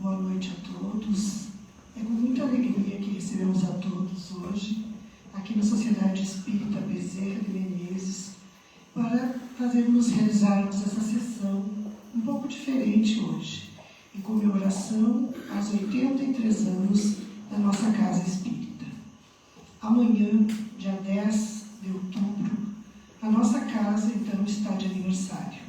boa noite a todos. É com muita alegria que recebemos a todos hoje, aqui na Sociedade Espírita Bezerra de Menezes, para realizarmos essa sessão um pouco diferente hoje, em comemoração aos 83 anos da nossa Casa Espírita. Amanhã, dia 10 de outubro, a nossa casa, então, está de aniversário.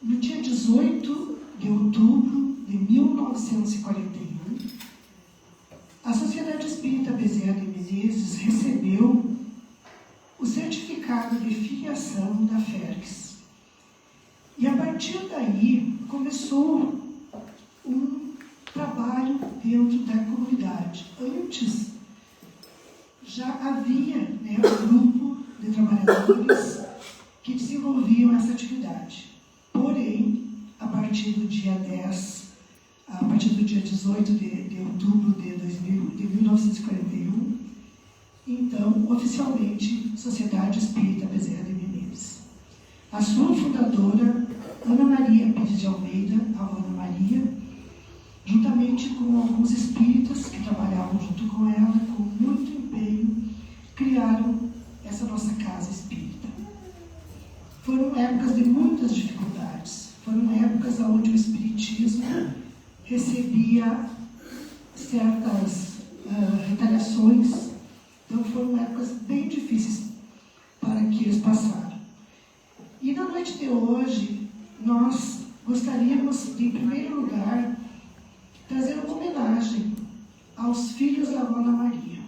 No dia 18 de outubro de 1941, a Sociedade Espírita Bezerra de Menezes recebeu o certificado de filiação da FERGS. E a partir daí começou um trabalho dentro da comunidade. Antes já havia um grupo de trabalhadores que desenvolviam essa atividade. Porém, a partir do dia 18 de outubro de 1941, então, oficialmente, Sociedade Espírita Bezerra de Menezes. A sua fundadora, Ana Maria Pires de Almeida, a Ana Maria, juntamente com alguns espíritas que trabalhavam junto com ela, com muito empenho, criaram essa nossa casa espírita. Foram épocas de muitas dificuldades, foram épocas onde o espiritismo recebia certas retaliações, então foram épocas bem difíceis para que eles passaram. E na noite de hoje, nós gostaríamos de, em primeiro lugar, trazer uma homenagem aos filhos da Ana Maria,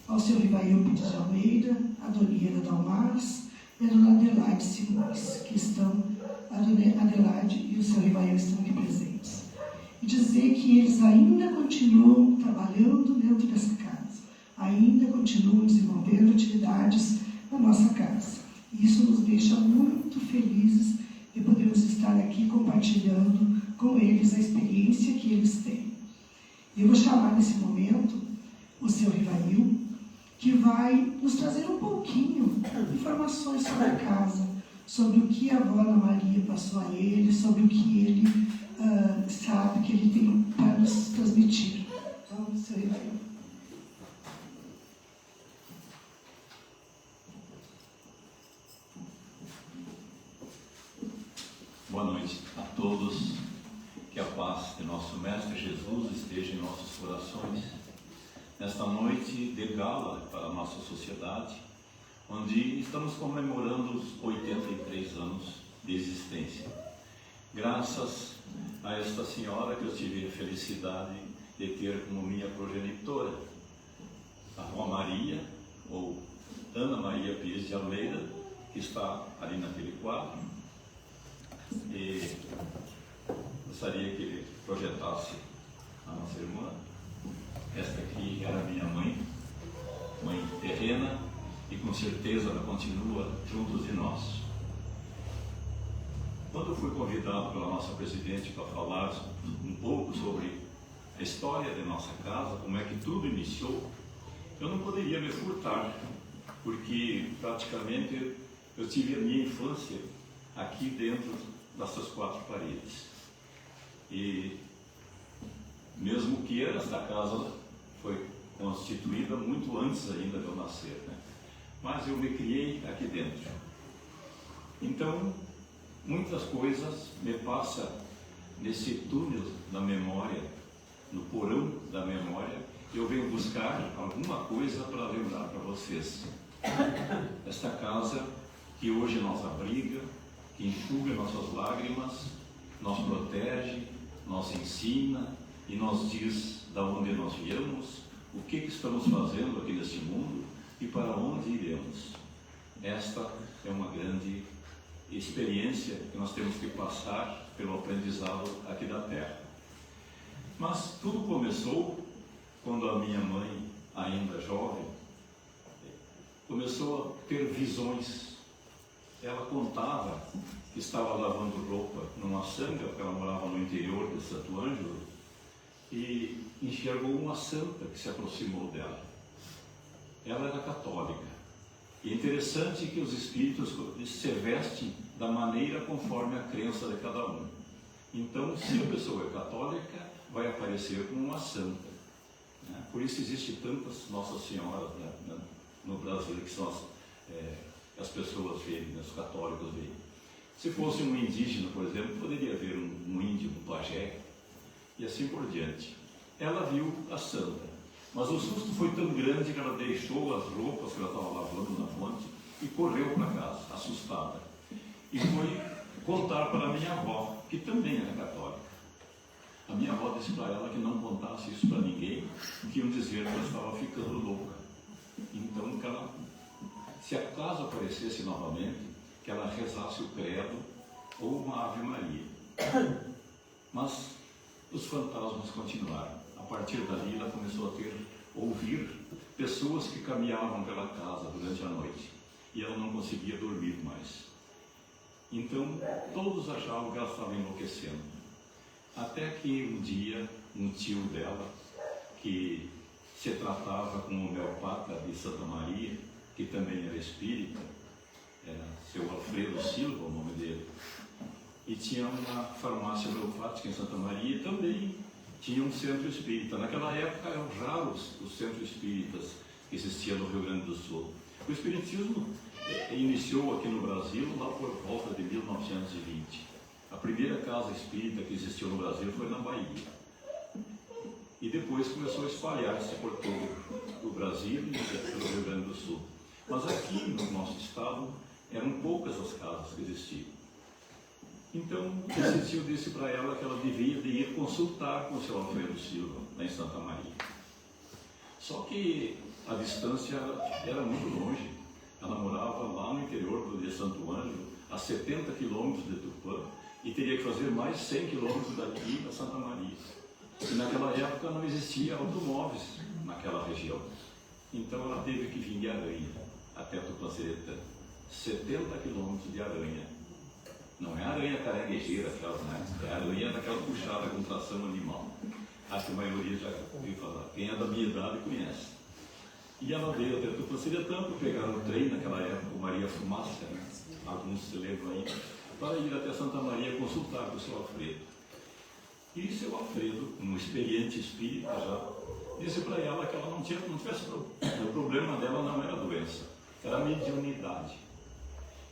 ao seu Rivail Pires de Almeida, a Dona Ieda Dalmares e a Dona Adelaide Simões, que estão, a Dona Adelaide e o seu Rivail estão aqui presentes. E dizer que eles ainda continuam trabalhando dentro dessa casa, ainda continuam desenvolvendo atividades na nossa casa. E isso nos deixa muito felizes de podermos estar aqui compartilhando com eles a experiência que eles têm. Eu vou chamar nesse momento o seu Rivail, que vai nos trazer um pouquinho de informações sobre a casa, sobre o que a avó Ana Maria passou a ele, sobre o que ele sabe que ele tem para nos transmitir. Então, seu Rivail. Boa noite a todos, que a paz de nosso Mestre Jesus esteja em nossos corações, nesta noite de gala para a nossa sociedade, onde estamos comemorando os 83 anos de existência. Graças a esta senhora que eu tive a felicidade de ter como minha progenitora, a Avó Maria, ou Ana Maria Pires de Almeida, que está ali naquele quadro. E gostaria que ele projetasse a nossa irmã. Esta aqui era minha mãe terrena, e com certeza ela continua junto de nós. Quando eu fui convidado pela nossa presidente para falar um pouco sobre a história de nossa casa, como é que tudo iniciou, eu não poderia me furtar, porque praticamente eu tive a minha infância aqui dentro dessas quatro paredes. E mesmo que esta casa foi constituída muito antes ainda de eu nascer, né? Mas eu me criei aqui dentro. Então, muitas coisas me passam nesse túnel da memória, no porão da memória. Eu venho buscar alguma coisa para lembrar para vocês. Esta casa que hoje nos abriga, que enxuga nossas lágrimas, nos protege, nos ensina e nos diz de onde nós viemos, o que estamos fazendo aqui neste mundo e para onde iremos. Esta é uma grande experiência que nós temos que passar pelo aprendizado aqui da Terra. Mas tudo começou quando a minha mãe, ainda jovem, começou a ter visões. Ela contava que estava lavando roupa numa sanga, porque ela morava no interior de Santo Ângelo, e enxergou uma santa que se aproximou dela. Ela era católica. E é interessante que os espíritos se vestem da maneira conforme a crença de cada um. Então, se a pessoa é católica, vai aparecer como uma santa, né? Por isso existem tantas Nossas Senhoras, né, no Brasil, que são as pessoas veem, né, os católicos veem. Se fosse um indígena, por exemplo, poderia haver um índio, um pajé, e assim por diante. Ela viu a santa, mas o susto foi tão grande que ela deixou as roupas que ela estava lavando na fonte e correu para casa, assustada. E foi contar para a minha avó, que também era católica. A minha avó disse para ela que não contasse isso para ninguém, que iam dizer que ela estava ficando louca. Então, que ela, se acaso aparecesse novamente, que ela rezasse o credo ou uma Ave Maria. Mas os fantasmas continuaram. A partir dali, ela começou a ouvir pessoas que caminhavam pela casa durante a noite. E ela não conseguia dormir mais. Então, todos achavam que ela estava enlouquecendo. Até que um dia, um tio dela, que se tratava com um homeopata de Santa Maria, que também era espírita, era seu Alfredo Silva, o nome dele, e tinha uma farmácia homeopática em Santa Maria e também tinha um centro espírita. Naquela época eram raros os centros espíritas que existiam no Rio Grande do Sul. O espiritismo iniciou aqui no Brasil lá por volta de 1920. A primeira casa espírita que existiu no Brasil foi na Bahia. E depois começou a espalhar-se por todo o Brasil e pelo Rio Grande do Sul. Mas aqui no nosso estado eram poucas as casas que existiam. Então, esse tio disse para ela que ela devia de ir consultar com o seu Alfredo Silva, lá em Santa Maria. Só que a distância era muito longe. Ela morava lá no interior de Santo Ângelo, a 70 quilômetros de Tupã, e teria que fazer mais 100 quilômetros daqui a Santa Maria. E naquela época não existia automóveis naquela região. Então ela teve que vir de Aranha até Tupanciretã. 70 quilômetros de Aranha. Não é aranha caranguejeira, aquelas, né? É aranha daquela puxada com tração animal. Acho que a maioria já ouviu falar. Quem é da minha idade conhece. E ela veio até Tupanciretã para pegar o trem naquela época, o Maria Fumaça, né? Alguns se lembram aí, para ir até Santa Maria consultar com o seu Alfredo. E seu Alfredo, um experiente espírita já, disse para ela que ela não tivesse problema. O problema dela não era a doença, era a mediunidade.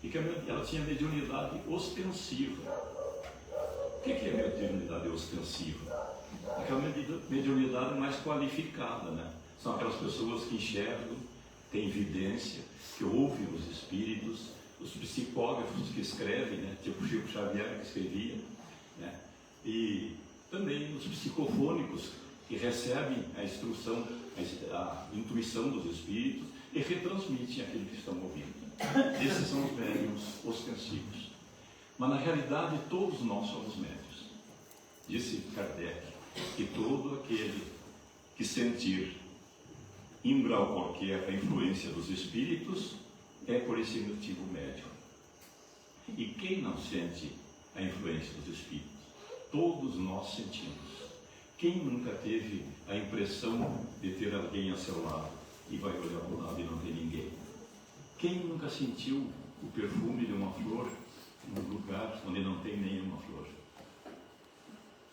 E que ela tinha mediunidade ostensiva. O que é mediunidade ostensiva? Aquela mediunidade mais qualificada, né? São aquelas pessoas que enxergam, têm evidência, que ouvem os espíritos, os psicógrafos que escrevem, né? Tipo Chico Xavier que escrevia, né? E também os psicofônicos que recebem a instrução, a intuição dos espíritos e retransmitem aquilo que estão ouvindo. Esses são os médiuns ostensivos. Mas na realidade todos nós somos médiuns. Disse Kardec que todo aquele que sentir em um grau qualquer a influência dos espíritos é por esse motivo médium. E quem não sente a influência dos espíritos? Todos nós sentimos. Quem nunca teve a impressão de ter alguém a seu lado e vai olhar para o lado e não tem ninguém? Quem nunca sentiu o perfume de uma flor num lugar onde não tem nenhuma flor?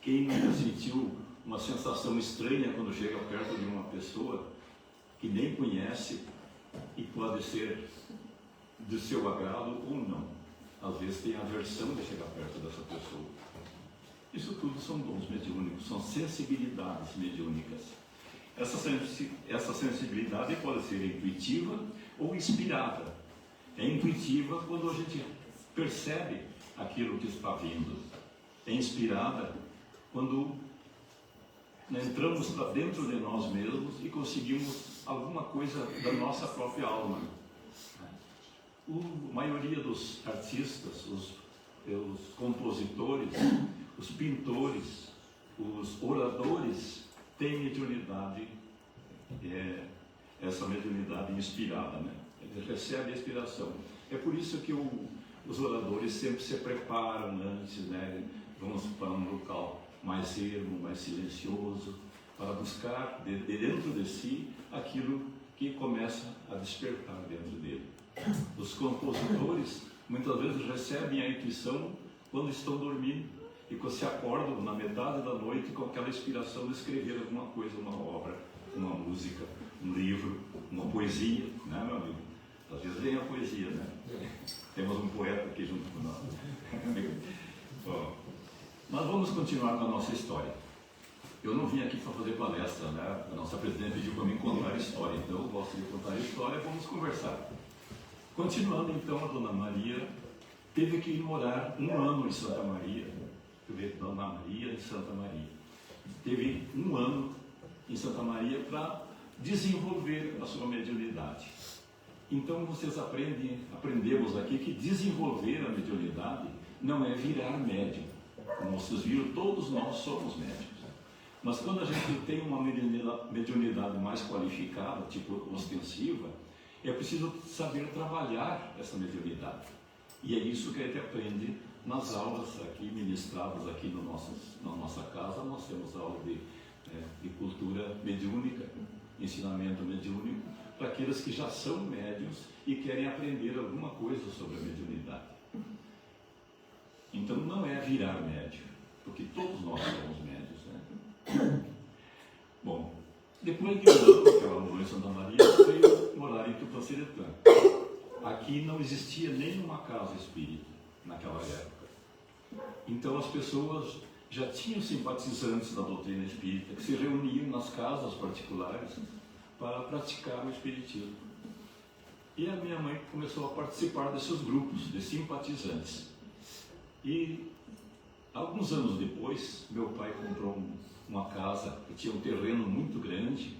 Quem nunca sentiu uma sensação estranha quando chega perto de uma pessoa que nem conhece e pode ser do seu agrado ou não? Às vezes tem aversão de chegar perto dessa pessoa. Isso tudo são dons mediúnicos, são sensibilidades mediúnicas. Essa sensibilidade pode ser intuitiva ou inspirada. É intuitiva quando a gente percebe aquilo que está vindo. É inspirada quando entramos para dentro de nós mesmos e conseguimos alguma coisa da nossa própria alma. A maioria dos artistas, os compositores, os pintores, os oradores têm mediunidade, essa mediunidade inspirada, né? Eles recebem a inspiração. É por isso que os oradores sempre se preparam antes, né? Vamos para um local mais ermo, mais silencioso, para buscar de dentro de si aquilo que começa a despertar dentro dele. Os compositores muitas vezes recebem a intuição quando estão dormindo e que você acorda na metade da noite com aquela inspiração de escrever alguma coisa, uma obra, uma música, um livro, uma poesia, né, meu amigo? Às vezes vem a poesia, né? Temos um poeta aqui junto com nós. Bom, mas vamos continuar com a nossa história. Eu não vim aqui para fazer palestra, né? A nossa presidente pediu para mim contar a história, então eu gosto de contar a história, vamos conversar. Continuando então, a Dona Maria teve que ir morar 1 ano em Santa Maria. Dona Maria de Santa Maria. Teve 1 ano em Santa Maria para desenvolver a sua mediunidade. Então vocês aprendemos aqui que desenvolver a mediunidade não é virar médium. Como vocês viram, todos nós somos médiums. Mas quando a gente tem uma mediunidade mais qualificada, tipo ostensiva, é preciso saber trabalhar essa mediunidade. E é isso que a gente aprende nas aulas aqui ministradas aqui na nossa casa. Nós temos aula de cultura mediúnica, ensinamento mediúnico, para aqueles que já são médiuns e querem aprender alguma coisa sobre a mediunidade. Então não é virar médium, porque todos nós somos médiuns, né? Bom, depois de 1 ano que ela morou em Santa Maria, ela veio morar em Tupã-Seretã. Aqui não existia nenhuma casa espírita naquela época. Então as pessoas já tinham simpatizantes da doutrina espírita que se reuniam nas casas particulares para praticar o espiritismo. E a minha mãe começou a participar desses grupos de simpatizantes. E alguns anos depois, meu pai comprou uma casa que tinha um terreno muito grande.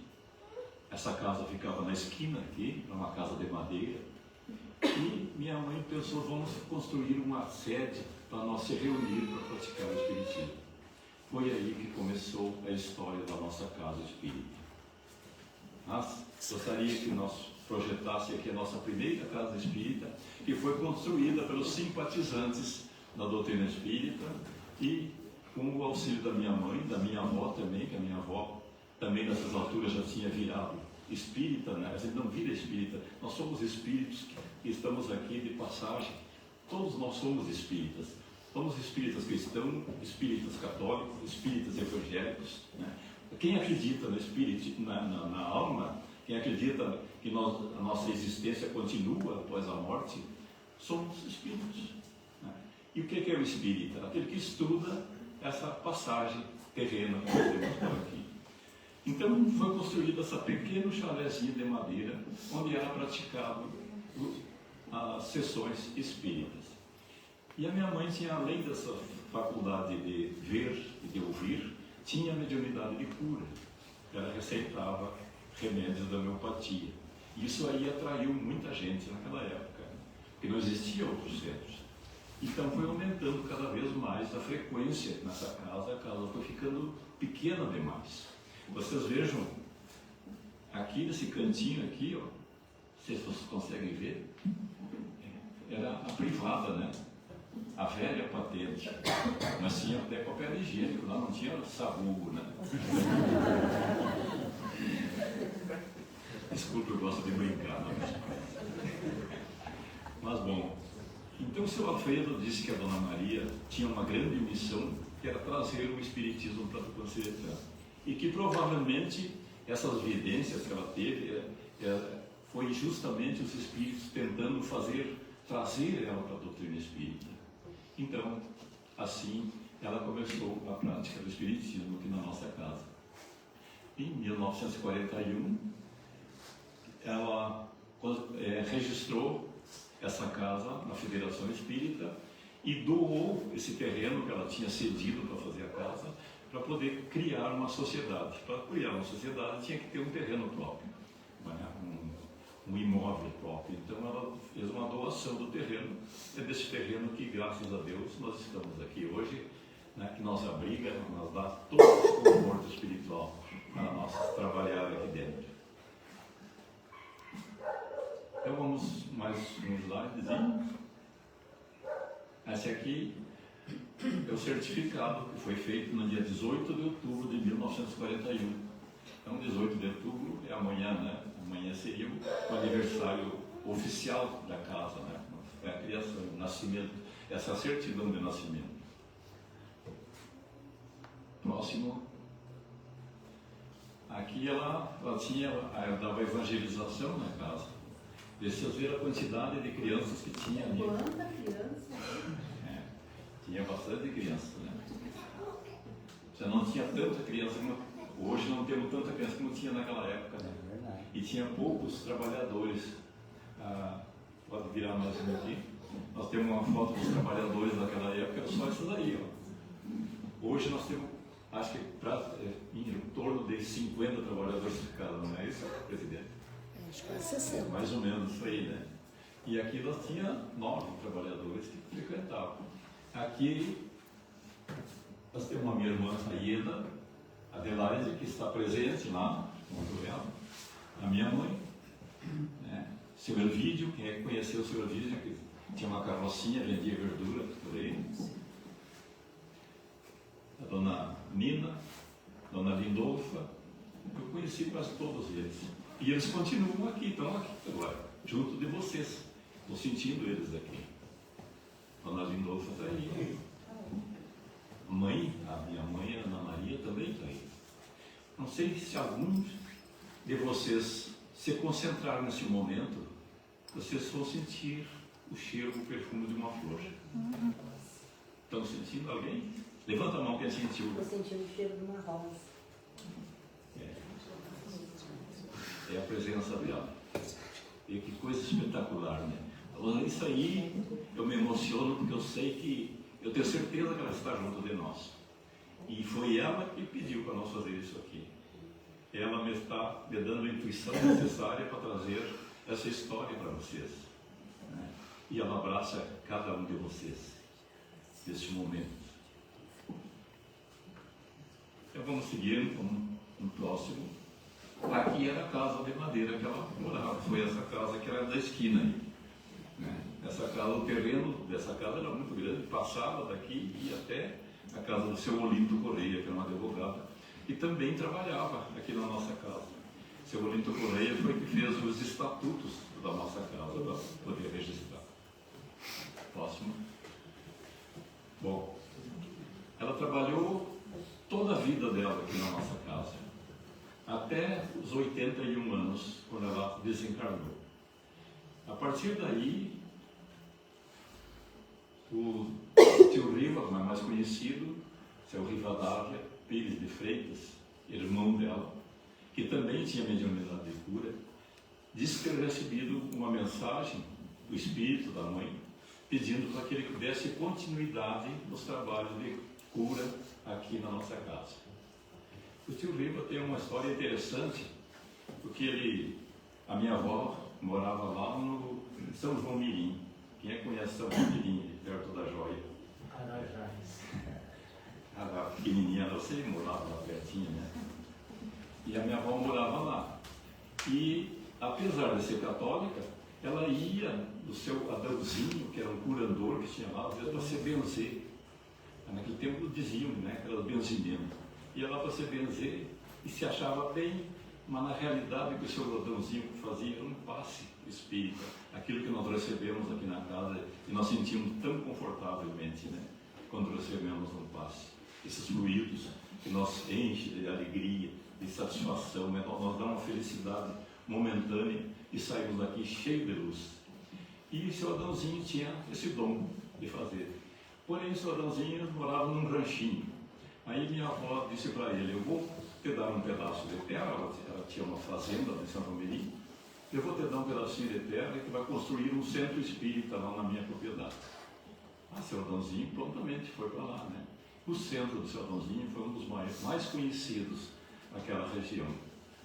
Essa casa ficava na esquina aqui, era uma casa de madeira. E minha mãe pensou, vamos construir uma sede para nós se reunir para praticar o espiritismo. Foi aí que começou a história da nossa casa espírita. Mas gostaria que nós projetasse aqui a nossa primeira casa espírita, que foi construída pelos simpatizantes da doutrina espírita e com o auxílio da minha mãe, da minha avó também, que a minha avó também nessas alturas já tinha virado espírita, né? A gente não vira espírita, nós somos espíritos que estamos aqui de passagem. Todos nós somos espíritas. Somos espíritas cristãos, espíritas católicos, espíritas evangélicos, né? Quem acredita no espírito, na alma, quem acredita que a nossa existência continua após a morte, somos espíritos, né? E o que é o espírita? Aquele que estuda essa passagem terrena que nós temos por aqui. Então foi construída essa pequeno chalézinho de madeira, onde era praticado as sessões espíritas. E a minha mãe tinha, além dessa faculdade de ver e de ouvir, tinha mediunidade de cura. Ela receitava remédios da homeopatia. Isso aí atraiu muita gente naquela época, porque não existia outros centros. Então foi aumentando cada vez mais a frequência nessa casa, a casa foi ficando pequena demais. Vocês vejam, aqui nesse cantinho aqui, ó, vocês conseguem ver, era a privada, né? A velha patente, mas tinha até papel higiênico, lá não tinha sabugo, né? Desculpa, eu gosto de brincar, mas bom. Então o seu Alfredo disse que a Dona Maria tinha uma grande missão, que era trazer o espiritismo para Tupã-Seretã. E que provavelmente essas evidências que ela teve foi justamente os espíritos tentando trazer ela para a doutrina espírita. Então, assim, ela começou a prática do espiritismo aqui na nossa casa. Em 1941, ela registrou essa casa na Federação Espírita e doou esse terreno que ela tinha cedido para fazer a casa, para poder criar uma sociedade. Para criar uma sociedade tinha que ter um terreno próprio, né? um imóvel próprio. Então ela fez uma doação do terreno. É desse terreno que, graças a Deus, nós estamos aqui hoje, né? Que nos abriga, nos dá todo o conforto espiritual para nós trabalhar aqui dentro. Então vamos mais um slidezinho. Esse aqui é o certificado que foi feito no dia 18 de outubro de 1941. Então 18 de outubro é amanhã, né? Amanhã seria o aniversário oficial da casa, né? É a criação, o nascimento, essa certidão de nascimento. Próximo. Aqui ela dava evangelização na casa. Vocês viram a quantidade de crianças que tinha ali. Quanta criança? Tinha bastante criança, né? Já não tinha tanta criança, hoje não temos tanta criança como tinha naquela época, né? E tinha poucos trabalhadores. Pode virar mais um aqui. Nós temos uma foto dos trabalhadores daquela época, era só isso daí, ó. Hoje nós temos, acho que em torno de 50 trabalhadores por casa, não é isso, presidente? Acho que é 60. Mais ou menos isso aí, né? E aqui nós tínhamos 9 trabalhadores que frequentavam. Aqui nós temos uma minha irmã, a Ieda Adelaide, que está presente lá, junto ela, a minha mãe, né? Seu Elvídio, quem é que conheceu o seu Elvídio, que tinha uma carrocinha, vendia verdura por aí. A dona Nina, dona Lindolfa, eu conheci quase todos eles. E eles continuam aqui, estão aqui agora, junto de vocês. Estou sentindo eles aqui. Dona Lindolfa está aí. A minha mãe, a Ana Maria, também está aí. Não sei se alguns de vocês se concentrar nesse momento, vocês vão sentir o cheiro, o perfume de uma flor. Estão sentindo alguém? Levanta a mão quem sentiu. Estou sentindo o cheiro de uma rosa. É a presença dela. E que coisa espetacular, né? Isso aí eu me emociono porque eu sei que, eu tenho certeza que ela está junto de nós. E foi ela que pediu para nós fazer isso aqui. Ela me está me dando a intuição necessária para trazer essa história para vocês, né? E ela abraça cada um de vocês neste momento. Então vamos seguir no próximo. Aqui era a casa de madeira que ela morava. Foi essa casa que era da esquina aí, né? Essa casa, o terreno dessa casa era muito grande, passava daqui e até a casa do seu Olinto Correia, que era um advogado, e também trabalhava aqui na nossa casa. Seu Olinto Correia foi que fez os estatutos da nossa casa para poder registrar. Próximo. Bom, ela trabalhou toda a vida dela aqui na nossa casa, até os 81 anos, quando ela desencarnou. A partir daí, o tio Riva, como é mais conhecido, seu Rivadavia Pires de Freitas, irmão dela, que também tinha mediunidade de cura, disse ter recebido uma mensagem do espírito da mãe, pedindo para que ele desse continuidade nos trabalhos de cura aqui na nossa casa. O tio Riva tem uma história interessante, porque a minha avó morava lá no São João Mirim. Quem é que conhece São João Mirim, perto da Joia? A pequenininha, você morava lá pertinho, né? E a minha avó morava lá. E, apesar de ser católica, ela ia do seu Adãozinho, que era um curandor que tinha lá, às vezes para se benzer. Naquele tempo diziam, né, que era benzimento. Ia lá para se benzer e se achava bem, mas na realidade o que o seu Adãozinho fazia era um passe espírita, aquilo que nós recebemos aqui na casa e nós sentimos tão confortavelmente, né, quando recebemos um passe. Esses fluidos que nos enchem de alegria, de satisfação, né, nós damos uma felicidade momentânea e saímos daqui cheio de luz. E o seu Adãozinho tinha esse dom de fazer. Porém, o seu Adãozinho morava num ranchinho. Aí minha avó disse para ele: eu vou te dar um pedaço de terra, ela tinha uma fazenda em São Mirim, eu vou te dar um pedacinho de terra que vai construir um centro espírita lá na minha propriedade. Seu Adãozinho prontamente foi para lá, né? O centro do seu Adãozinho foi um dos mais conhecidos naquela região.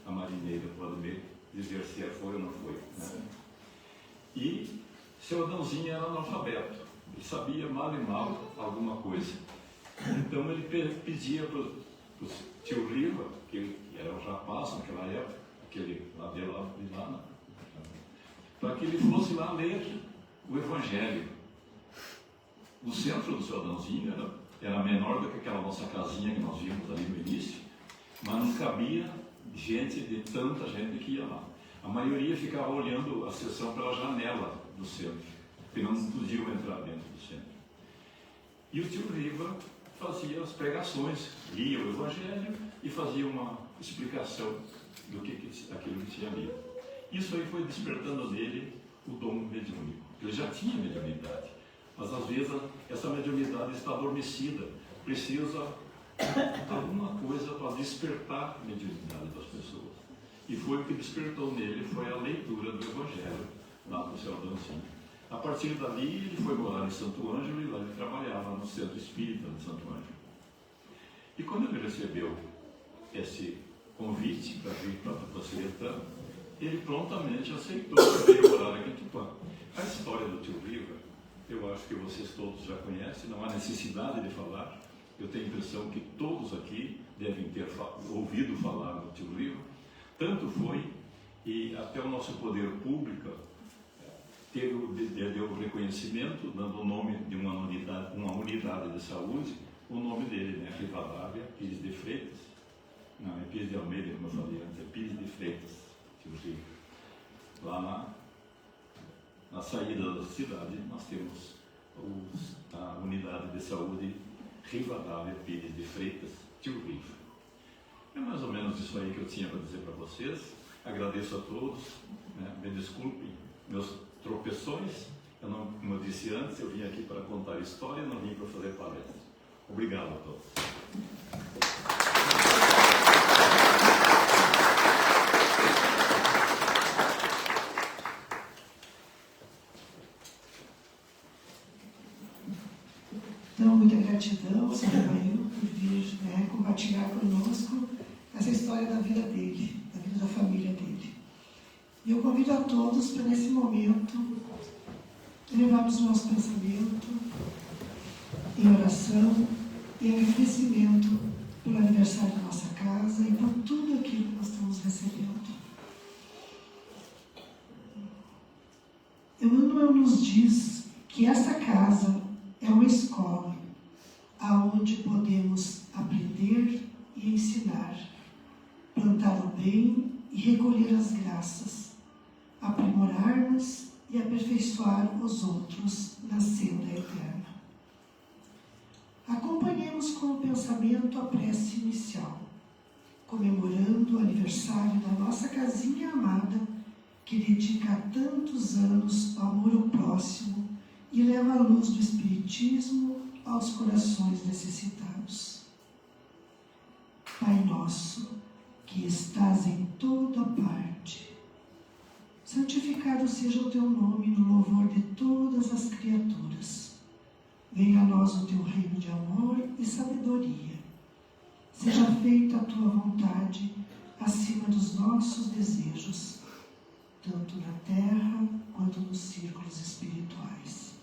A marineira pode me dizer se foi ou não foi, né? E seu Adãozinho era analfabeto, ele sabia mal e mal alguma coisa. Então ele pedia para o tio Riva, que era um rapaz naquela época, aquele lá de lá, né? Para que ele fosse lá ler o Evangelho. O centro do seu Adãozinho era menor do que aquela nossa casinha que nós vimos ali no início, mas não cabia gente de tanta gente que ia lá. A maioria ficava olhando a sessão pela janela do centro, porque não podiam entrar dentro do centro. E o tio Riva fazia as pregações, lia o Evangelho e fazia uma explicação do que aquilo que tinha lido. Isso aí foi despertando nele o dom mediúnico. Ele já tinha mediunidade, mas às vezes essa mediunidade está adormecida, precisa de alguma coisa para despertar a mediunidade das pessoas. E foi o que despertou nele, foi a leitura do Evangelho lá do Céu Dancinho. A partir dali ele foi morar em Santo Ângelo e lá ele trabalhava no Centro Espírita de Santo Ângelo. E quando ele recebeu esse convite para vir para Tupaciretã, ele prontamente aceitou vir morar aqui em Tupã. A história do tio Riva, eu acho que vocês todos já conhecem, não há necessidade de falar. Eu tenho a impressão que todos aqui devem ter ouvido falar do tio Riva. Tanto foi, e até o nosso poder público deu o reconhecimento, dando o nome de uma unidade de saúde, o nome dele, né? Rivadavia Pires de Freitas. Não, é Pires de Almeida, como eu falei antes, é Pires de Freitas, tio Riva. Lá na saída da cidade, nós temos a unidade de saúde Rivadavia Pires de Freitas, tio Riva. É mais ou menos isso aí que eu tinha para dizer para vocês. Agradeço a todos, né? Me desculpem meus tropeções. Como eu disse antes, eu vim aqui para contar história, não vim para fazer palestra. Obrigado a todos. Então, muita gratidão, Sr. Maio, por vir, né, compartilhar conosco essa história da vida dele, da vida da família dele. E eu convido a todos para, nesse momento, elevarmos o nosso pensamento em oração e agradecimento pelo aniversário da nossa casa e por tudo aquilo que nós estamos recebendo. Emmanuel nos diz que essa casa é uma escola aonde podemos aprender e ensinar, plantar o bem e recolher as graças, aprimorar-nos e aperfeiçoar os outros na senda eterna. Acompanhemos com o pensamento a prece inicial, comemorando o aniversário da nossa casinha amada, que dedica há tantos anos ao amor ao próximo e leva a luz do Espiritismo aos corações necessitados. Pai nosso, que estás em toda parte, santificado seja o teu nome no louvor de todas as criaturas. Venha a nós o teu reino de amor e sabedoria. Seja feita a tua vontade acima dos nossos desejos, tanto na terra quanto nos círculos espirituais.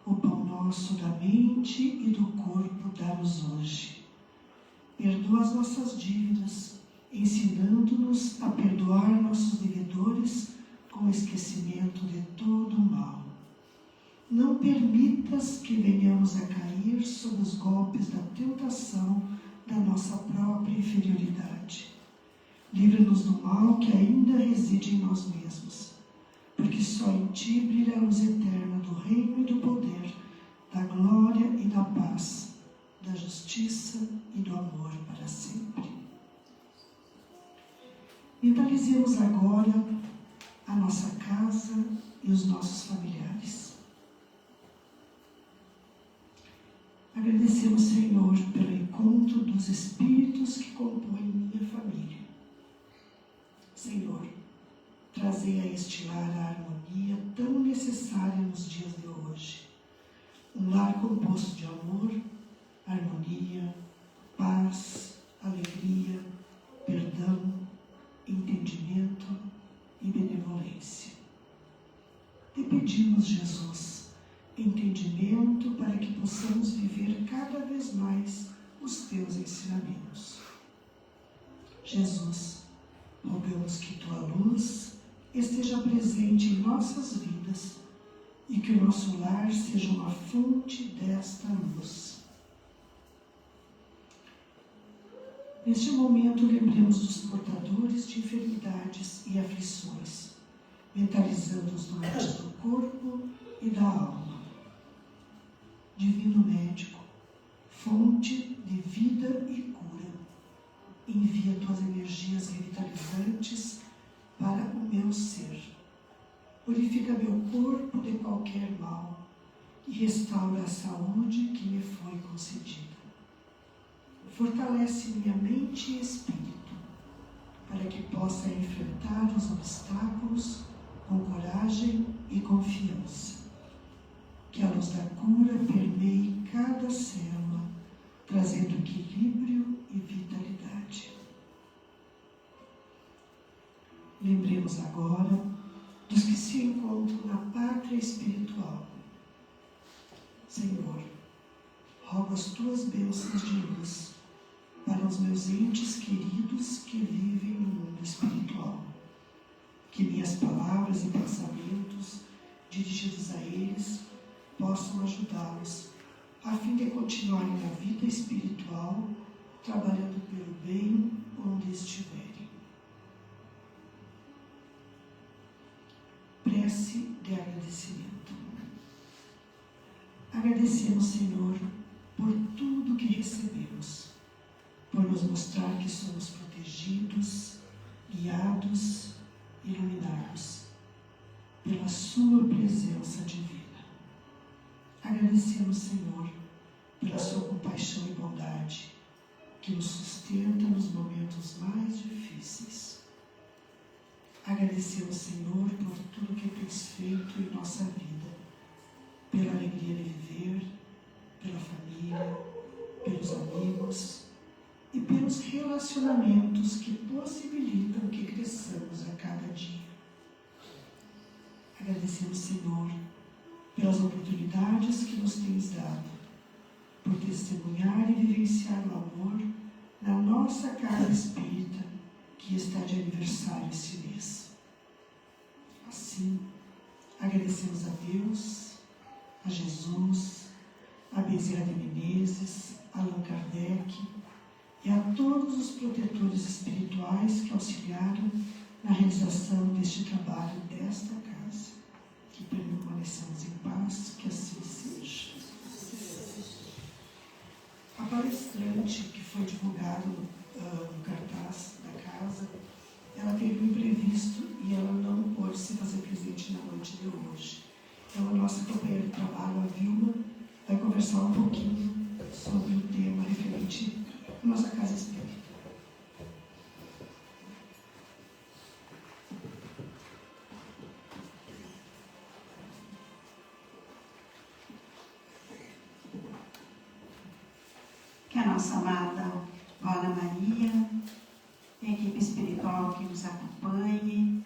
O pão nosso da mente e do corpo dá-nos hoje. Perdoa as nossas dívidas, ensinando-nos a perdoar nossos devedores com esquecimento de todo o mal. Não permitas que venhamos a cair sob os golpes da tentação da nossa própria inferioridade. Livra-nos do mal que ainda reside em nós mesmos, porque só em ti brilha a luz eterna do reino e do poder, da glória e da paz, da justiça e do amor para sempre. Mentalizemos agora a nossa casa e os nossos familiares. Agradecemos, Senhor, pelo encontro dos espíritos que compõem minha família. Senhor, trazei a este lar a harmonia tão necessária nos dias de hoje. Um lar composto de amor, harmonia, paz, alegria, perdão, entendimento e benevolência. Te pedimos, Jesus, entendimento para que possamos viver cada vez mais os teus ensinamentos. Jesus, rogamos que tua luz esteja presente em nossas vidas e que o nosso lar seja uma fonte desta luz. Neste momento, lembremos dos portadores de enfermidades e aflições, mentalizando os doentes do corpo e da alma. Divino médico, fonte de vida e cura. Envia tuas energias revitalizantes para o meu ser. Purifica meu corpo de qualquer mal e restaura a saúde que me foi concedida. Fortalece minha mente e espírito, para que possa enfrentar os obstáculos com coragem e confiança. Que a luz da cura permeie cada célula, trazendo equilíbrio e vitalidade. Lembremos agora dos que se encontram na pátria espiritual. Senhor, rogo as tuas bênçãos de luz para os meus entes queridos que vivem no mundo espiritual. Que minhas palavras e pensamentos dirigidos a eles possam ajudá-los a fim de continuarem na vida espiritual, trabalhando pelo bem onde estiverem. Prece de agradecimento. Agradecemos, Senhor, por tudo que recebemos, por nos mostrar que somos protegidos, guiados, iluminados pela sua presença divina. Agradecemos, Senhor, pela sua compaixão e bondade, que nos sustenta nos momentos mais difíceis. Agradecemos, Senhor, por tudo que tens feito em nossa vida, pela alegria de viver, pela família, pelos amigos e pelos relacionamentos que possibilitam que cresçamos a cada dia. Agradecemos, Senhor, pelas oportunidades que nos tens dado, por testemunhar e vivenciar o amor na nossa casa espírita, que está de aniversário este mês. Assim, agradecemos a Deus, a Jesus, a Bezerra de Menezes, a Allan Kardec e a todos os protetores espirituais que auxiliaram na realização deste trabalho desta casa. Que permaneçamos em paz, que assim seja. A palestrante que foi divulgada no cartaz da casa, ela teve um imprevisto e ela não pôde se fazer presente na noite de hoje. Então, a nossa companheira de trabalho, a Vilma, vai conversar um pouquinho sobre o tema referente à nossa casa espírita. Que a nossa amada Ana Maria, a equipe espiritual que nos acompanhe,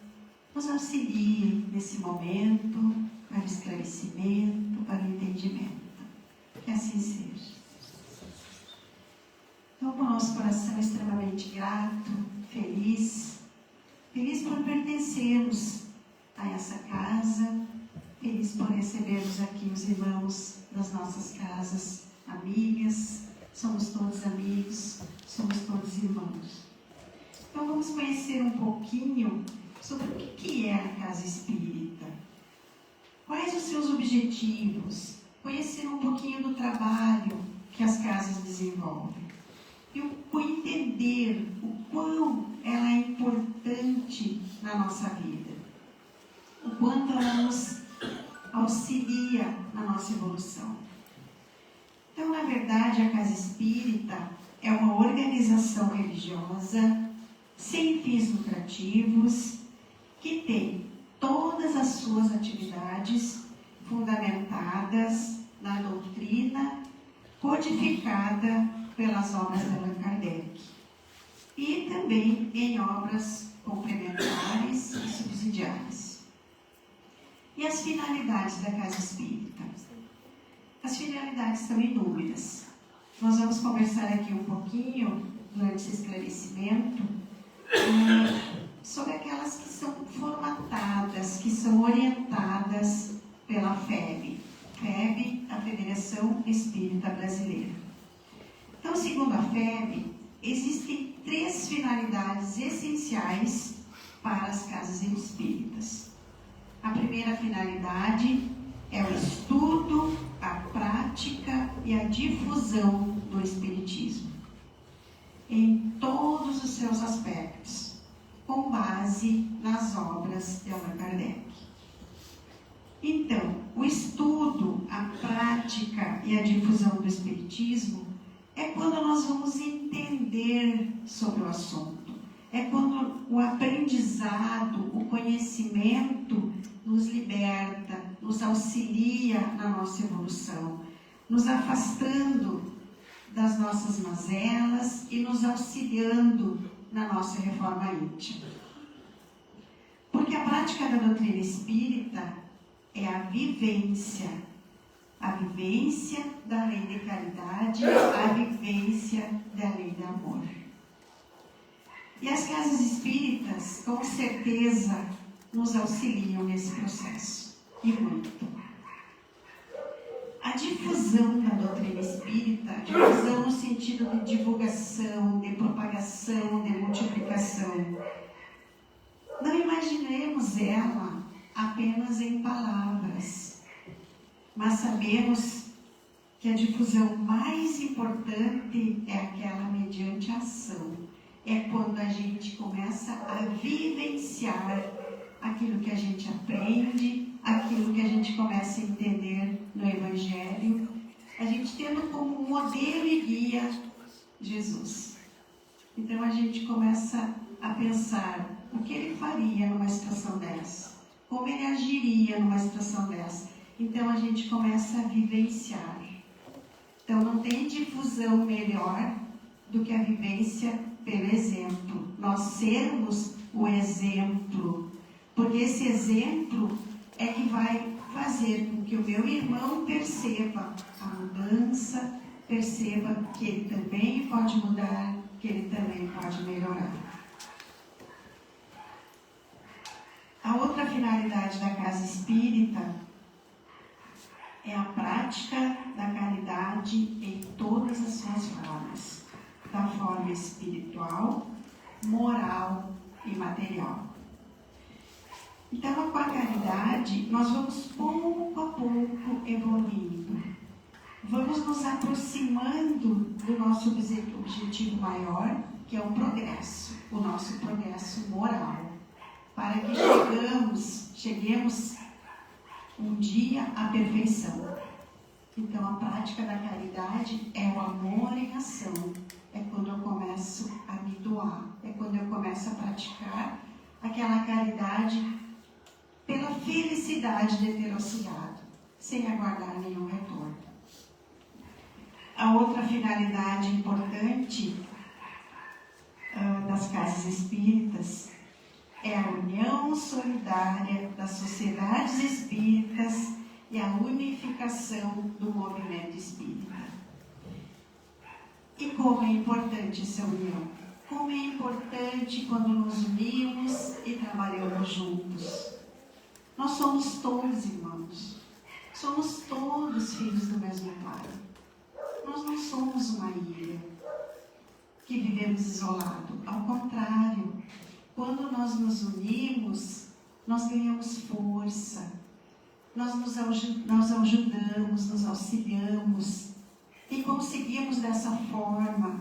nos auxilie nesse momento para esclarecimento, para entendimento. Que assim seja. Então, com o nosso coração extremamente grato, feliz por pertencermos a essa casa, feliz por recebermos aqui os irmãos das nossas casas amigas. Somos todos amigos, somos todos irmãos. Então vamos conhecer um pouquinho sobre o que é a casa espírita. Quais os seus objetivos? Conhecer um pouquinho do trabalho que as casas desenvolvem. E entender o quão ela é importante na nossa vida. O quanto ela nos auxilia na nossa evolução. Então, na verdade, a Casa Espírita é uma organização religiosa sem fins lucrativos que tem todas as suas atividades fundamentadas na doutrina codificada pelas obras de Allan Kardec e também em obras complementares e subsidiárias. E as finalidades da Casa Espírita? As finalidades são inúmeras. Nós vamos conversar aqui um pouquinho, durante esse esclarecimento, sobre aquelas que são formatadas, que são orientadas pela FEB. FEB, a Federação Espírita Brasileira. Então, segundo a FEB, existem 3 finalidades essenciais para as casas espíritas. A primeira finalidade é o estudo, a prática e a difusão do Espiritismo, em todos os seus aspectos, com base nas obras de Allan Kardec. Então, o estudo, a prática e a difusão do Espiritismo é quando nós vamos entender sobre o assunto. É quando o aprendizado, o conhecimento nos liberta, nos auxilia na nossa evolução, nos afastando das nossas mazelas e nos auxiliando na nossa reforma íntima. Porque a prática da doutrina espírita é a vivência da lei de caridade, a vivência da lei de amor. E as casas espíritas, com certeza, nos auxiliam nesse processo, e muito. A difusão da doutrina espírita, difusão no sentido de divulgação, de propagação, de multiplicação, não imaginemos ela apenas em palavras, mas sabemos que a difusão mais importante é aquela mediante ação. É quando a gente começa a vivenciar aquilo que a gente aprende, aquilo que a gente começa a entender no Evangelho, a gente tendo como modelo e guia Jesus. Então a gente começa a pensar o que ele faria numa situação dessa, como ele agiria numa situação dessa. Então a gente começa a vivenciar. Então não tem difusão melhor do que a vivência pelo exemplo. Nós sermos o exemplo, porque esse exemplo é que vai fazer com que o meu irmão perceba a mudança, perceba que ele também pode mudar, que ele também pode melhorar. A outra finalidade da casa espírita é a prática da caridade em todas as suas formas, da forma espiritual, moral e material. Então, com a caridade, nós vamos pouco a pouco evoluindo. Vamos nos aproximando do nosso objetivo maior, que é o progresso, o nosso progresso moral, para que cheguemos um dia à perfeição. Então, a prática da caridade é o amor em ação. É quando eu começo a me doar, é quando eu começo a praticar aquela caridade pela felicidade de ter auxiliado, sem aguardar nenhum retorno. A outra finalidade importante das casas espíritas é a união solidária das sociedades espíritas e a unificação do movimento espírita. E como é importante essa união? Como é importante quando nos unimos e trabalhamos juntos? Nós somos todos irmãos, somos todos filhos do mesmo Pai. Nós não somos uma ilha que vivemos isolado. Ao contrário, quando nós nos unimos, nós ganhamos força, nós nos ajudamos, nos auxiliamos e conseguimos dessa forma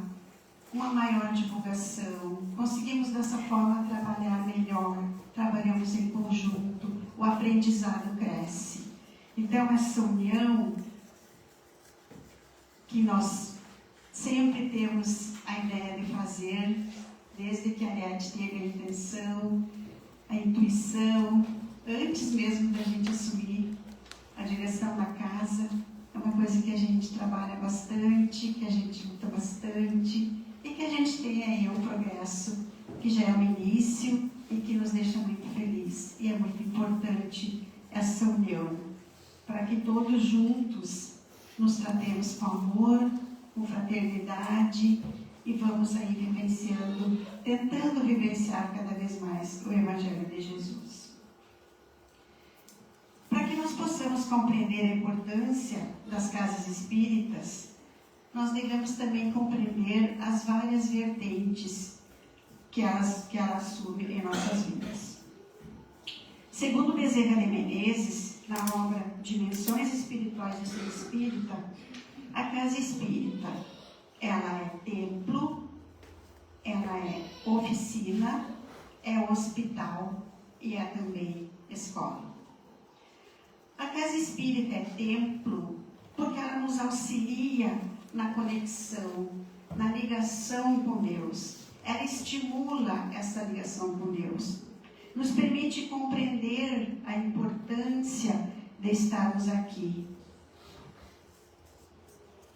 uma maior divulgação, conseguimos dessa forma trabalhar melhor, trabalhamos em conjunto, o aprendizado cresce. Então, essa união que nós sempre temos a ideia de fazer, desde que a Ariadne teve a intenção, a intuição, antes mesmo da gente assumir a direção da casa, é uma coisa que a gente trabalha bastante, que a gente luta bastante e que a gente tem aí um progresso que já é o início e que nos deixa muito felizes. E é muito importante essa união, para que todos juntos nos tratemos com amor, com fraternidade e vamos aí vivenciando, tentando vivenciar cada vez mais o Evangelho de Jesus. Para que nós possamos compreender a importância das casas espíritas, nós devemos também compreender as várias vertentes que elas assumem em nossas vidas. Segundo Bezerra de Menezes, na obra Dimensões Espirituais do Ser Espírita, A casa espírita, ela é templo, ela é oficina, é hospital e é também escola. A casa espírita é templo porque ela nos auxilia na conexão, na ligação com Deus. Ela estimula essa ligação com Deus. Nos permite compreender a importância de estarmos aqui.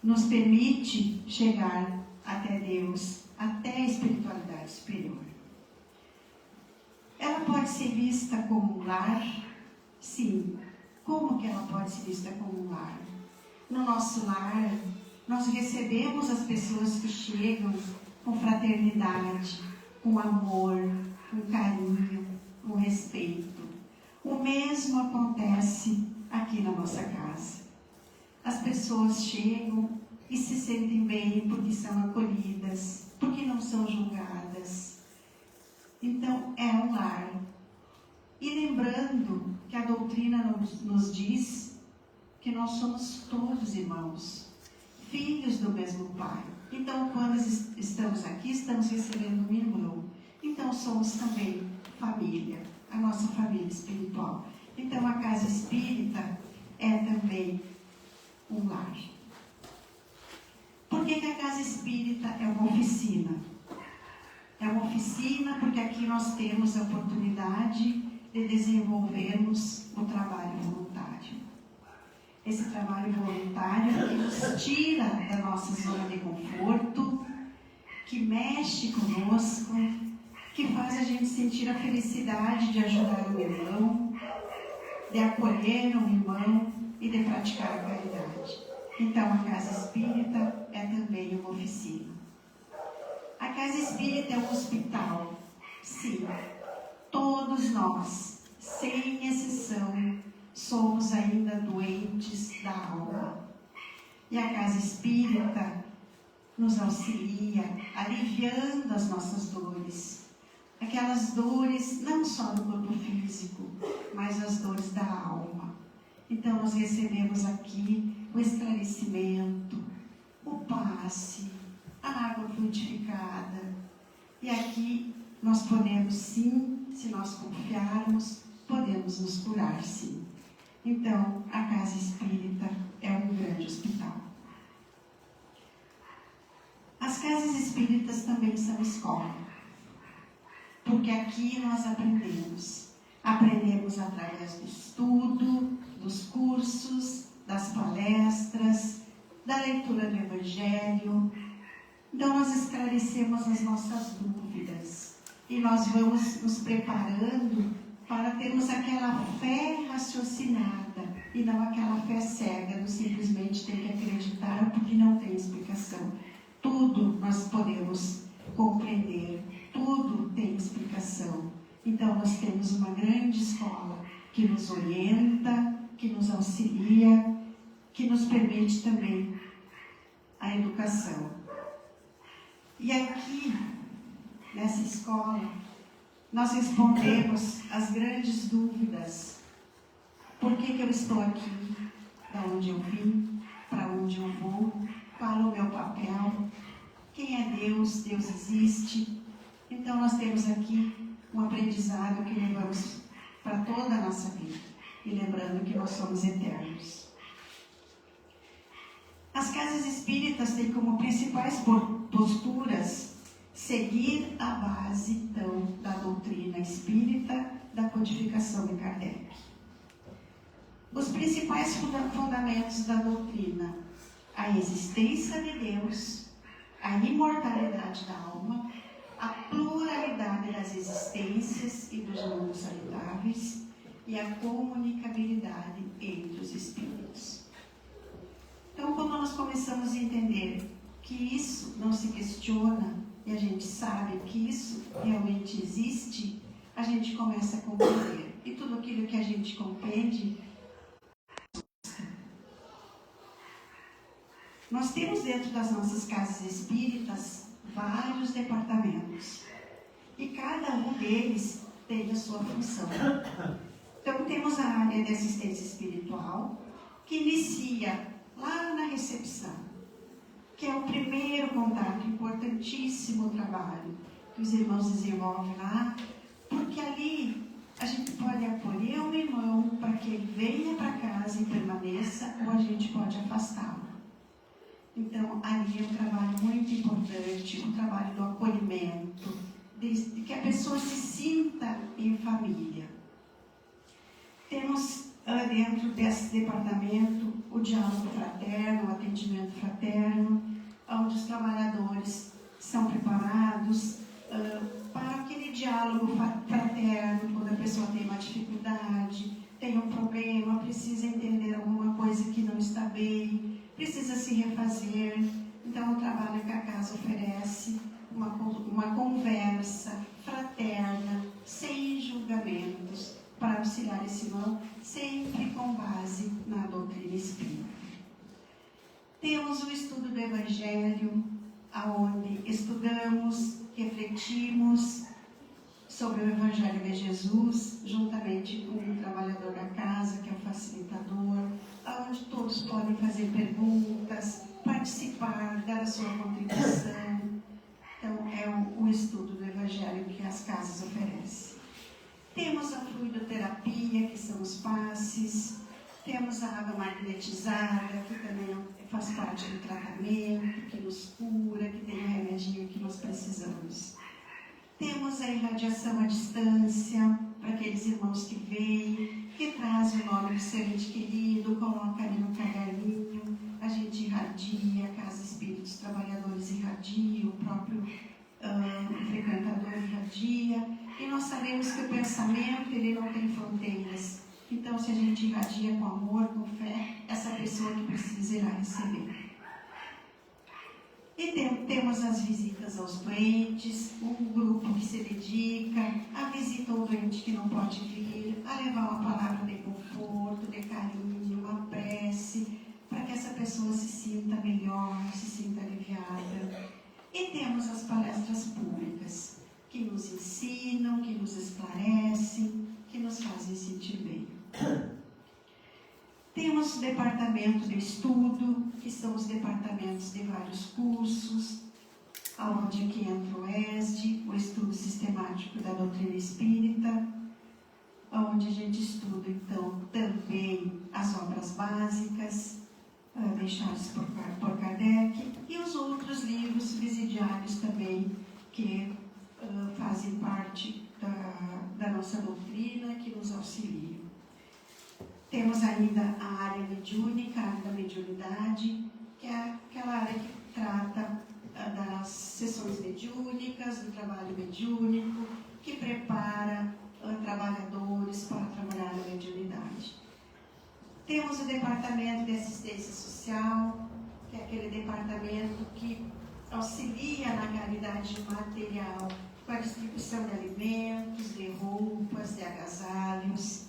Nos permite chegar até Deus, até a espiritualidade superior. Ela pode ser vista como um lar? Sim. Como que ela pode ser vista como um lar? No nosso lar, nós recebemos as pessoas que chegam com fraternidade, com amor, com carinho, com respeito. O mesmo acontece aqui na nossa casa. As pessoas chegam e se sentem bem porque são acolhidas, porque não são julgadas. Então, é um lar. E lembrando que a doutrina nos diz que nós somos todos irmãos, filhos do mesmo Pai. Então, quando estamos aqui, estamos recebendo um irmão. Então, somos também família, a nossa família espiritual. Então, a casa espírita é também um lar. Por que a casa espírita é uma oficina? É uma oficina porque aqui nós temos a oportunidade de desenvolvermos o trabalho voluntário. Esse trabalho voluntário que nos tira da nossa zona de conforto, que mexe conosco, que faz a gente sentir a felicidade de ajudar o irmão, de acolher o irmão e de praticar a caridade. Então, a casa espírita é também uma oficina. A casa espírita é um hospital. Sim, todos nós, sem exceção, somos ainda doentes da alma. E a casa espírita nos auxilia, aliviando as nossas dores. Aquelas dores não só do corpo físico, mas as dores da alma. Então, nós recebemos aqui o esclarecimento, o passe, a água frutificada. E aqui nós podemos sim, se nós confiarmos, podemos nos curar sim. Então, a casa espírita é um grande hospital. As casas espíritas também são escola, porque aqui nós aprendemos. Aprendemos através do estudo, dos cursos, das palestras, da leitura do Evangelho. Então, nós esclarecemos as nossas dúvidas e nós vamos nos preparando para termos aquela fé raciocinada e não aquela fé cega, não simplesmente ter que acreditar porque não tem explicação. Tudo nós podemos compreender, tudo tem explicação. Então, nós temos uma grande escola que nos orienta, que nos auxilia, que nos permite também a educação. E aqui, nessa escola, nós respondemos as grandes dúvidas. Por que eu estou aqui? Da onde eu vim? Para onde eu vou? Qual é o meu papel? Quem é Deus? Deus existe? Então, nós temos aqui um aprendizado que levamos para toda a nossa vida. E lembrando que nós somos eternos. As casas espíritas têm como principais posturas seguir a base, então, da doutrina espírita, da codificação de Kardec. Os principais fundamentos da doutrina: a existência de Deus, a imortalidade da alma, a pluralidade das existências e dos mundos habitáveis e a comunicabilidade entre os espíritos. Então, quando nós começamos a entender que isso não se questiona e a gente sabe que isso realmente existe, a gente começa a compreender. E tudo aquilo que a gente compreende, nós temos dentro das nossas casas espíritas vários departamentos. E cada um deles tem a sua função. Então, temos a área de assistência espiritual, que inicia lá na recepção. que é o primeiro contato, importantíssimo trabalho que os irmãos desenvolvem lá, porque ali a gente pode acolher um irmão para que ele venha para casa e permaneça, ou a gente pode afastá-lo. Então, ali é um trabalho muito importante, o trabalho do acolhimento, de que a pessoa se sinta em família. Temos dentro desse departamento o diálogo fraterno, o atendimento fraterno, onde os trabalhadores são preparados para aquele diálogo fraterno, quando a pessoa tem uma dificuldade, tem um problema, precisa entender alguma coisa que não está bem, precisa se refazer. Então, o trabalho que a casa oferece, uma conversa fraterna, sem julgamentos, para auxiliar esse irmão, sempre com base na doutrina espírita. Temos o estudo do Evangelho, onde estudamos, refletimos sobre o Evangelho de Jesus, juntamente com o trabalhador da casa, que é o facilitador, onde todos podem fazer perguntas, participar, dar a sua contribuição. Então, é o estudo do Evangelho que as casas oferecem. Temos a fluidoterapia, que são os passes. Temos a água magnetizada, que também faz parte do tratamento, que nos cura, que tem o remedinho que nós precisamos. Temos a irradiação à distância, para aqueles irmãos que vêm, que trazem o nome do seu ente querido, coloca ali no caderninho, a gente irradia, a Casa Espíritos Trabalhadores irradia, o próprio frequentador irradia, e nós sabemos que o pensamento ele não tem fronteiras. Então, se a gente irradia com amor, com fé, essa pessoa que precisa irá receber. E temos as visitas aos doentes, um grupo que se dedica à visita ao doente que não pode vir, a levar uma palavra de conforto, de carinho, uma prece, para que essa pessoa se sinta melhor, se sinta aliviada. E temos as palestras públicas, que nos ensinam, que nos esclarecem, que nos fazem sentir bem. Temos o departamento de estudo, que são os departamentos de vários cursos, onde aqui entra o ESD, o estudo sistemático da doutrina espírita, onde a gente estuda, então, também as obras básicas, deixadas por Kardec, e os outros livros subsidiários também, que fazem parte da nossa doutrina, que nos auxiliam. Temos ainda a área mediúnica, a área da mediunidade, que é aquela área que trata das sessões mediúnicas, do trabalho mediúnico, que prepara trabalhadores para trabalhar na mediunidade. Temos o departamento de assistência social, que é aquele departamento que auxilia na caridade material, com a distribuição de alimentos, de roupas, de agasalhos.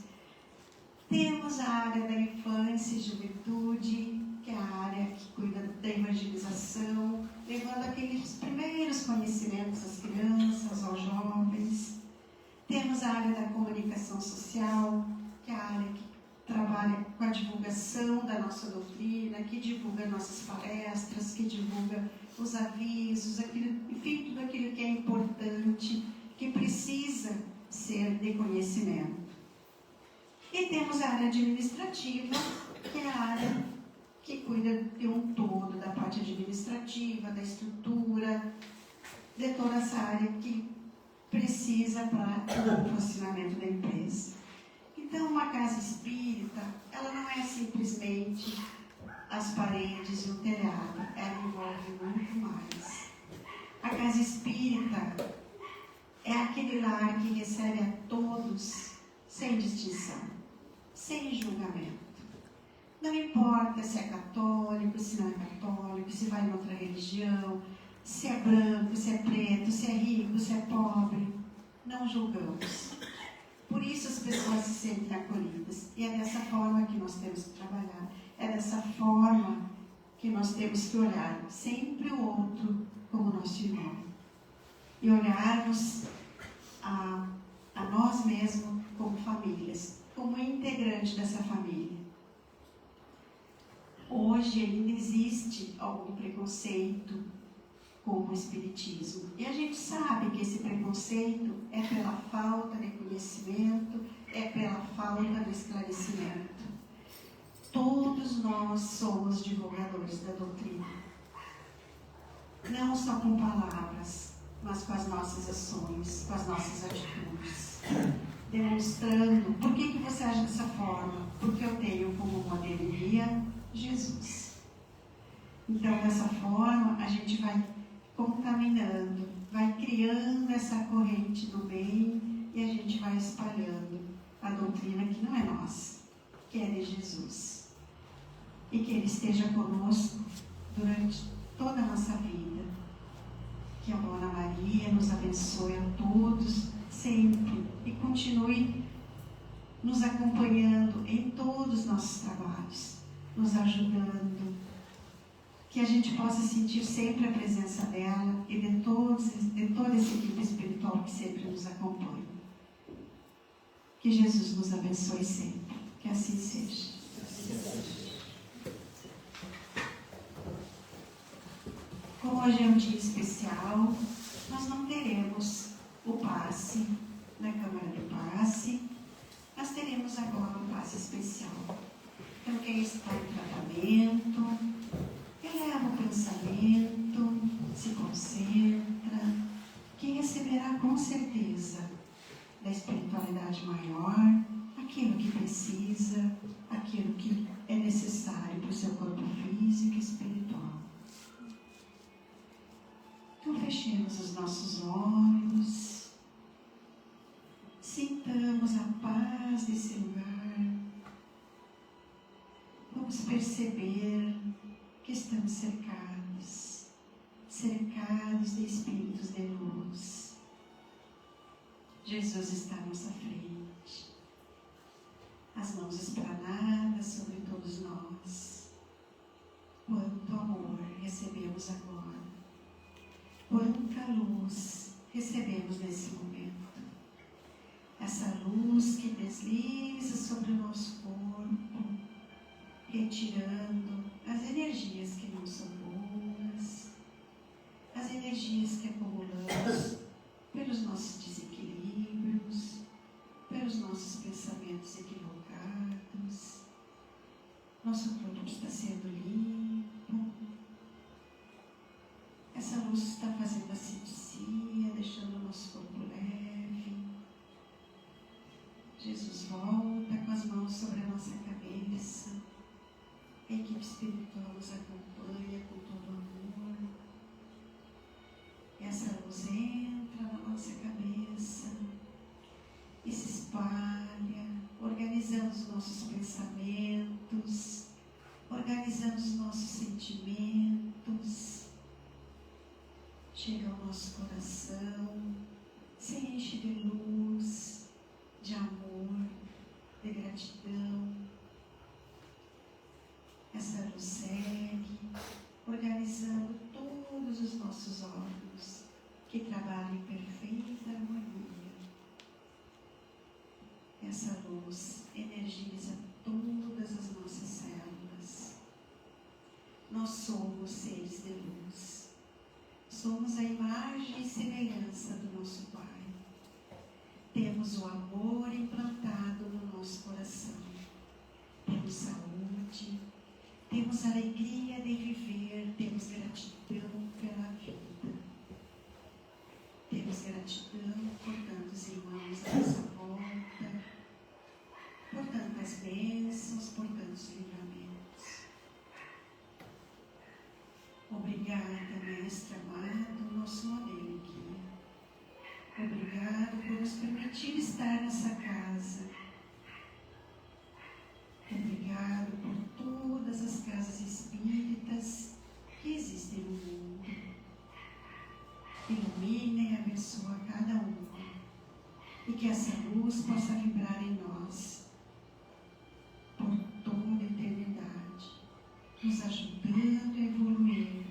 Temos a área da infância e juventude, que é a área que cuida da evangelização, levando aqueles primeiros conhecimentos às crianças, aos jovens. Temos a área da comunicação social, que é a área que trabalha com a divulgação da nossa doutrina, que divulga nossas palestras, que divulga os avisos, enfim, tudo aquilo que é importante, que precisa ser de conhecimento. E temos a área administrativa, que é a área que cuida de um todo, da parte administrativa, da estrutura, de toda essa área que precisa para o funcionamento da empresa. Então, uma casa espírita, ela não é simplesmente as paredes e o telhado, ela envolve muito mais. A casa espírita é aquele lar que recebe a todos sem distinção, sem julgamento. Não importa se é católico, se não é católico, se vai em outra religião, se é branco, se é preto, se é rico, se é pobre. Não julgamos. Por isso as pessoas se sentem acolhidas. E é dessa forma que nós temos que trabalhar. É dessa forma que nós temos que olhar sempre o outro como nosso irmão. E olharmos a nós mesmos como famílias, como integrante dessa família. Hoje, hoje ainda existe algum preconceito com o Espiritismo. E a gente sabe que esse preconceito é pela falta de conhecimento, é pela falta de esclarecimento. Todos nós somos divulgadores da doutrina. Não só com palavras, mas com as nossas ações, com as nossas atitudes. Demonstrando. Por que você age dessa forma? Porque eu tenho como modelo e guia Jesus. Então, dessa forma, a gente vai contaminando, vai criando essa corrente do bem e a gente vai espalhando a doutrina que não é nossa, que é de Jesus. E que Ele esteja conosco durante toda a nossa vida. Que a Dona Maria nos abençoe a todos, sempre, e continue nos acompanhando em todos os nossos trabalhos, nos ajudando, que a gente possa sentir sempre a presença dela e de toda essa equipe espiritual que sempre nos acompanha. Que Jesus nos abençoe sempre, que assim seja. Como hoje é um dia especial, nós não teremos o passe na Câmara de Passe, nós teremos agora um passe especial. Então, quem está em tratamento, eleva o pensamento, se concentra, que receberá com certeza da espiritualidade maior aquilo que precisa, aquilo que é necessário para o seu corpo físico e espiritual. Então, fechemos os nossos olhos, sintamos a paz desse lugar, vamos perceber que estamos cercados de espíritos de luz. Jesus está à nossa frente, as mãos esplanadas sobre todos nós. Quanto amor recebemos agora, quanta luz recebemos nesse momento. Essa luz que desliza sobre o nosso corpo, retirando as energias que não são boas, as energias que acumulamos pelos nossos desequilíbrios, pelos nossos pensamentos equivocados. Nosso corpo está sendo limpo. Essa luz está fazendo asepsia, deixando o nosso corpo leve. Jesus volta com as mãos sobre a nossa cabeça. A equipe espiritual nos acompanha com todo amor. E essa luz entra na nossa cabeça e se espalha, organizando os nossos pensamentos, organizando os nossos sentimentos. Chega ao nosso coração, se enche de luz, de amor, de gratidão. Essa luz segue, organizando todos os nossos órgãos, que trabalham em perfeita harmonia. Essa luz energiza todas as nossas células. Nós somos seres de luz. Somos a imagem e semelhança do nosso Pai. Temos o amor implantado no nosso coração. Temos saúde, temos alegria de viver, temos gratidão pela vida. Temos gratidão por tantos irmãos à nossa volta, por tantas bênçãos, por tantos livramentos. Obrigada, Mestre amado, nosso modelo e guia. Obrigado por nos permitir estar nessa casa. Obrigado por todas as casas espíritas que existem no mundo. Ilumina e abençoa cada uma, e que essa luz possa vibrar em nós por toda a eternidade, nos ajudando a evoluir,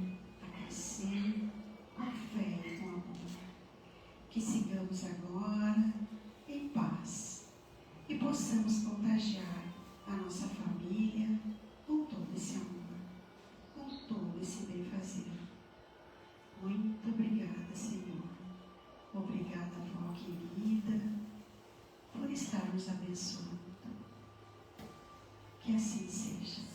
a crescer com fé e com amor. Que sigamos agora em paz e possamos contagiar a nossa família com todo esse amor. Que assim seja.